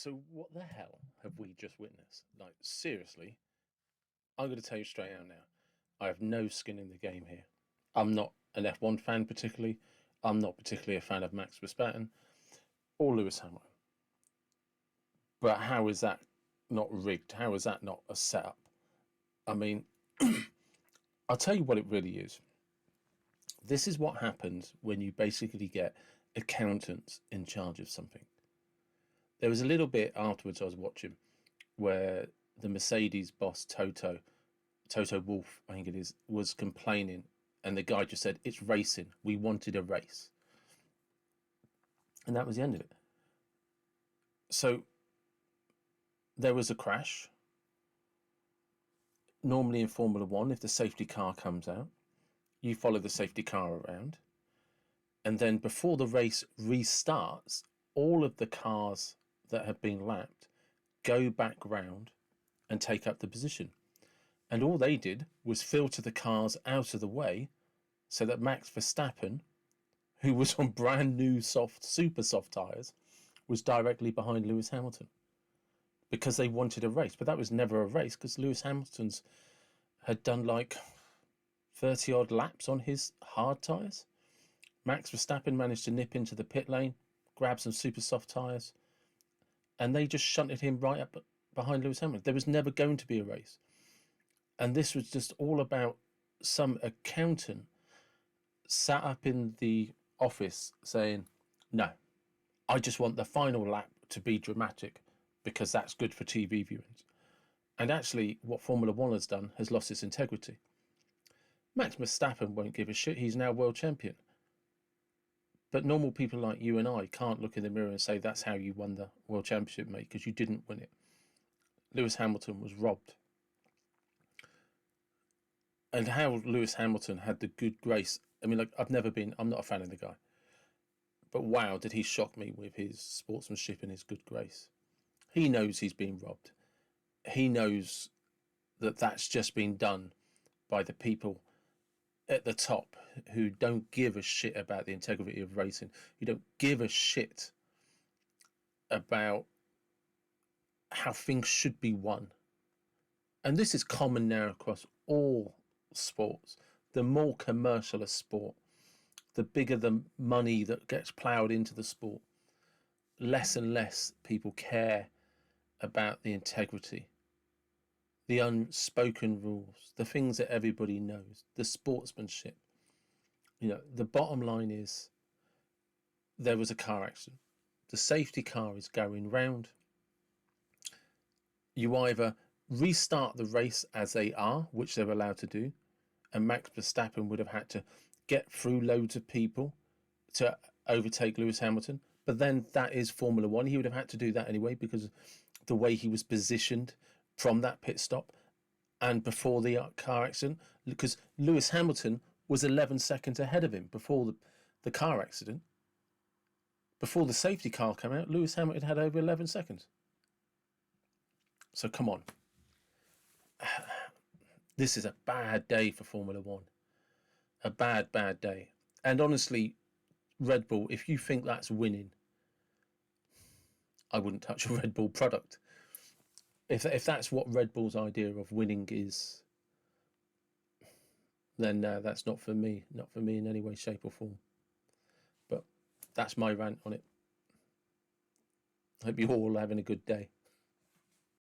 So what the hell have we just witnessed? Like, seriously, I'm going to tell you straight out now. I have no skin in the game here. I'm not an F1 fan particularly. I'm not particularly a fan of Max Verstappen or Lewis Hamilton. But how is that not rigged? How is that not a setup? I mean, I'll tell you what it really is. This is what happens when you basically get accountants in charge of something. There was a little bit afterwards I was watching where the Mercedes boss Toto Wolff, I think it is, was complaining, and the guy just said, "It's racing. We wanted a race," and that was the end of it. So there was a crash. Normally in Formula One, if the safety car comes out, you follow the safety car around, and then before the race restarts, all of the cars that have been lapped go back round and take up the position. And all they did was filter the cars out of the way so that Max Verstappen, who was on brand new super soft tyres, was directly behind Lewis Hamilton because they wanted a race. But that was never a race because Lewis Hamilton's had done like 30 odd laps on his hard tyres. Max Verstappen managed to nip into the pit lane, grab some super soft tyres, and they just shunted him right up behind Lewis Hamilton. There was never going to be a race. And this was just all about some accountant sat up in the office saying, "No, I just want the final lap to be dramatic because that's good for TV viewings." And actually, what Formula One has done has lost its integrity. Max Verstappen won't give a shit. He's now world champion. But normal people like you and I can't look in the mirror and say that's how you won the world championship, mate, because you didn't win it. Lewis Hamilton was robbed. And how Lewis Hamilton had the good grace. I mean, like, I'm not a fan of the guy. But wow, did he shock me with his sportsmanship and his good grace. He knows he's been robbed. He knows that that's just been done by the people at the top who don't give a shit about the integrity of racing, who don't give a shit about how things should be won. And this is common now across all sports. The more commercial a sport, the bigger the money that gets ploughed into the sport, less and less people care about the integrity, the unspoken rules, the things that everybody knows, the sportsmanship. You know, the bottom line is there was a car accident. The safety car is going round. You either restart the race as they are, which they're allowed to do, and Max Verstappen would have had to get through loads of people to overtake Lewis Hamilton. But then that is Formula One. He would have had to do that anyway because of the way he was positioned from that pit stop and before the car accident, because Lewis Hamilton was 11 seconds ahead of him before the car accident. Before the safety car came out, Lewis Hamilton had over 11 seconds. So come on. This is a bad day for Formula One. A bad, bad day. And honestly, Red Bull, if you think that's winning, I wouldn't touch a Red Bull product. If that's what Red Bull's idea of winning is, then that's not for me. Not for me in any way, shape or form. But that's my rant on it. Hope you all are having a good day.